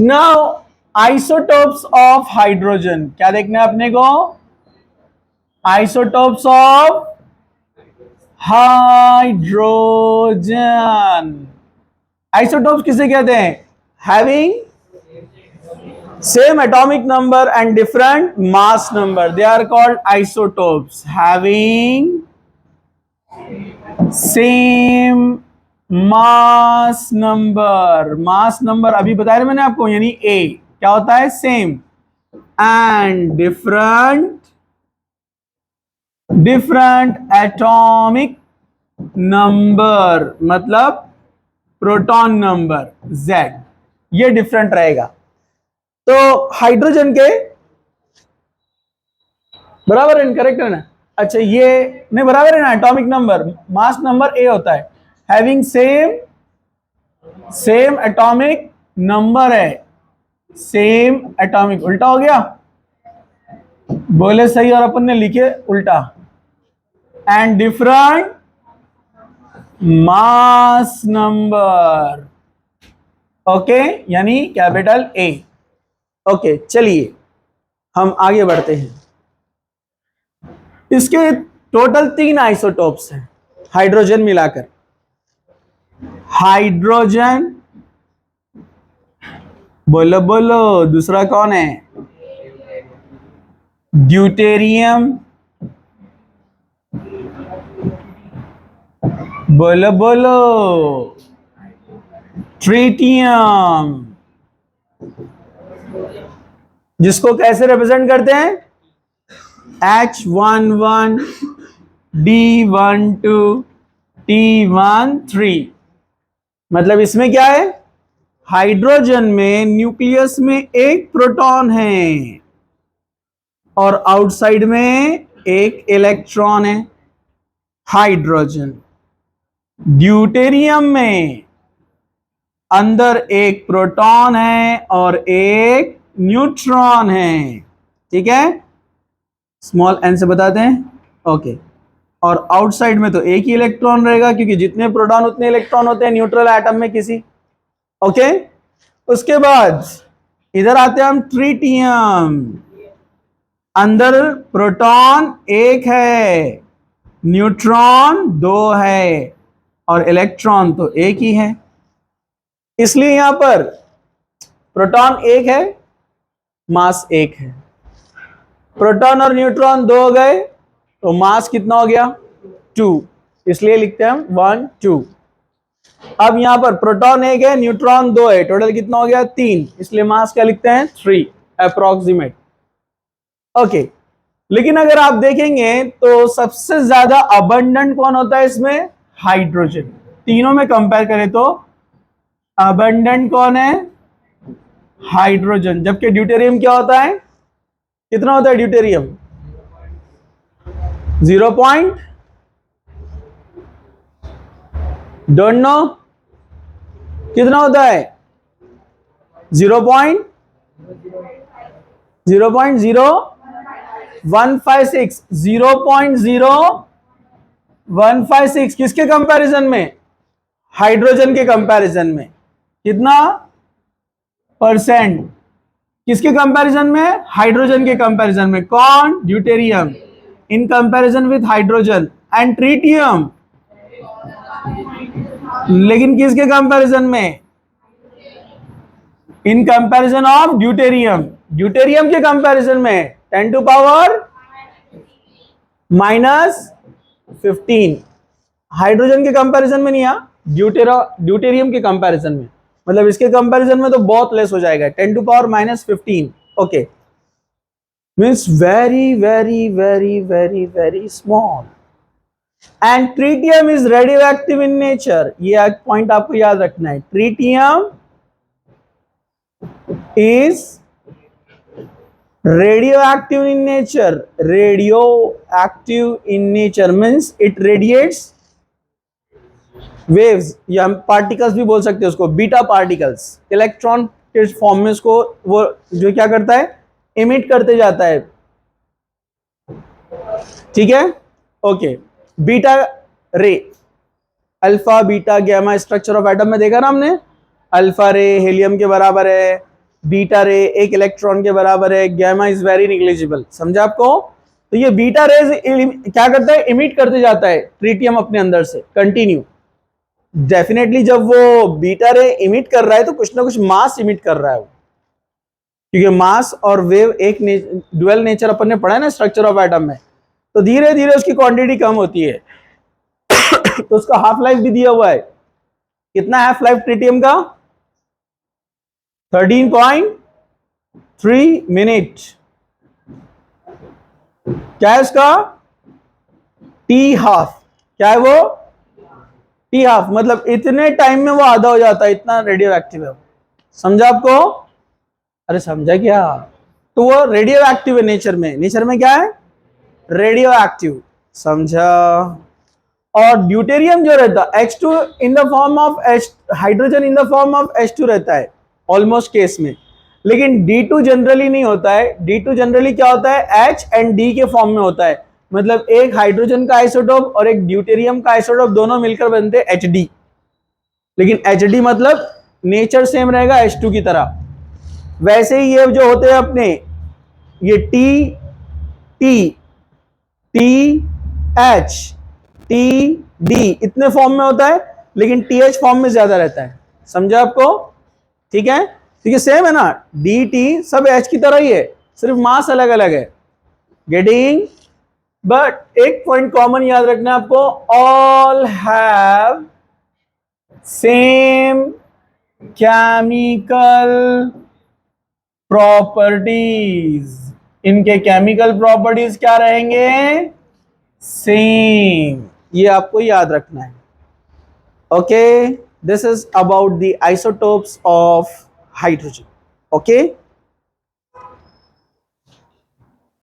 Now isotopes of hydrogen, क्या देखना है अपने को? Isotopes of hydrogen. आइसोटोप्स किसे कहते हैं? Having same atomic number and different mass number, they are called isotopes. Having same mass number अभी बताया ना मैंने आपको, यानी A क्या होता है? Same. And different atomic number, मतलब प्रोटॉन नंबर Z, ये डिफरेंट रहेगा। तो हाइड्रोजन के बराबर है, इनकरेक्ट है ना? अच्छा, ये नहीं बराबर है ना? Atomic number mass number A होता है, हैविंग सेम एटॉमिक नंबर है, सेम एटॉमिक, उल्टा हो गया, बोले सही और अपन ने लिखे उल्टा। And different mass number, okay, यानी कैपिटल ए। ओके, चलिए हम आगे बढ़ते हैं। इसके टोटल 3 आइसोटोप्स हैं हाइड्रोजन मिलाकर। हाइड्रोजन, बोलो बोलो, दूसरा कौन है? ड्यूटेरियम, बोलो बोलो, ट्रिटियम, जिसको कैसे रिप्रेजेंट करते हैं? H11, D12, T13। मतलब इसमें क्या है? हाइड्रोजन में न्यूक्लियस में एक प्रोटॉन है और आउटसाइड में एक इलेक्ट्रॉन है। हाइड्रोजन। ड्यूटेरियम में अंदर एक प्रोटॉन है और एक न्यूट्रॉन है, ठीक है, स्मॉल n से बताते हैं, ओके। और आउटसाइड में तो एक ही इलेक्ट्रॉन रहेगा, क्योंकि जितने प्रोटॉन उतने इलेक्ट्रॉन होते हैं न्यूट्रल एटम में किसी, ओके। उसके बाद इधर आते हैं हम ट्रिटियम। अंदर प्रोटॉन एक है, न्यूट्रॉन 2 है और इलेक्ट्रॉन तो एक ही है, इसलिए यहां पर प्रोटॉन एक है, मास एक है। प्रोटॉन और न्यूट्रॉन 2 हो गए तो मास कितना हो गया? 2, इसलिए लिखते हैं हम 1 2। अब यहां पर प्रोटॉन एक है, न्यूट्रॉन 2 है, टोटल कितना हो गया? 3, इसलिए मास क्या लिखते हैं? 3 अप्रोक्सीमेट, ओके। लेकिन अगर आप देखेंगे तो सबसे ज्यादा अबंडेंट कौन होता है इसमें? हाइड्रोजन। तीनों में कंपेयर करें तो अबंडेंट कौन है? हाइड्रोजन। जबकि ड्यूटेरियम क्या होता है? कितना होता है ड्यूटेरियम? 0 पॉइंट, डोंट नो, कितना होता है? 0.0156, 0.0156। किसके कंपैरिजन में? हाइड्रोजन के कंपैरिजन में। कितना परसेंट? किसके कंपैरिजन में? हाइड्रोजन के कंपैरिजन में। कौन? Deuterium in comparison with hydrogen. And tritium, लेकिन किसके कंपैरिजन में? In comparison of deuterium. Deuterium के कंपैरिजन में 10 टू पावर -15। हाइड्रोजन के कंपैरिजन में नहीं, ड्यूटेरियम के कंपैरिजन में, मतलब इसके कंपैरिजन में तो बहुत लेस हो जाएगा, 10 to power -15, okay. Means very very very very very small. And tritium is radio active in nature. ये एक पॉइंट आपको याद रखना है। Tritium is radioactive in nature. Radioactive in nature means it radiates waves, या हम पार्टिकल्स भी बोल सकते हैं उसको, बीटा पार्टिकल्स। इलेक्ट्रॉन के फॉर्म में उसको वो जो क्या करता है? इमिट करते जाता है, ठीक है, okay. Beta ray, alpha beta gamma structure of atom में देखा ना हमने, अल्फा रे हीलियम के बराबर है, बीटा रे 1 इलेक्ट्रॉन के बराबर है, गैमा इज वेरी निग्लिजिबल, समझा आपको। तो ये बीटा रेज क्या करता है, इमिट करते जाता है ट्रिटियम अपने अंदर से कंटिन्यू। डेफिनेटली जब वो बीटा रे इमिट कर रहा है तो कुछ ना कुछ मास इमिट कर रहा है वो, क्योंकि मास और वेव एक ड्यूअल नेचर अपन ने पढ़ा है ना स्ट्रक्चर ऑफ एटम में, तो धीरे धीरे उसकी क्वांटिटी कम होती है। तो उसका हाफ लाइफ भी दिया हुआ है, कितना हाफ लाइफ ट्रिटियम का, 13.3 मिनट। क्या है उसका, टी हाफ, क्या है वो, टी हाफ, मतलब इतने टाइम में वो आधा हो जाता है, इतना रेडियो एक्टिव है। समझा आपको, अरे समझा क्या, तो वो रेडियो एक्टिव है नेचर में, नेचर में क्या है, रेडियो एक्टिव, समझा। और ड्यूटेरियम जो रहता है H2 in the form of hydrogen in the form of H2 रहता है ऑलमोस्ट केस में, लेकिन D2 जनरली नहीं होता है। D2 जनरली क्या होता है, H एंड D के फॉर्म में होता है, मतलब एक हाइड्रोजन का आइसोटोप और एक ड्यूटेरियम का आइसोटोप दोनों मिलकर बनते हैं HD, लेकिन HD मतलब नेचर सेम रहेगा H2 की तरह। वैसे ही ये जो होते हैं अपने, ये T T T H T D इतने फॉर्म में होता है, लेकिन TH फॉर्म में ज्यादा रहता है, समझा आपको, ठीक है। ठीक है, सेम है ना, डी टी सब H की तरह ही है, सिर्फ मास अलग अलग है, गेटिंग। बट एक पॉइंट कॉमन याद रखना आपको, all have same chemical properties, इनके केमिकल प्रॉपर्टीज क्या रहेंगे, सेम, ये आपको याद रखना है। Okay, this is about the isotopes of hydrogen. Okay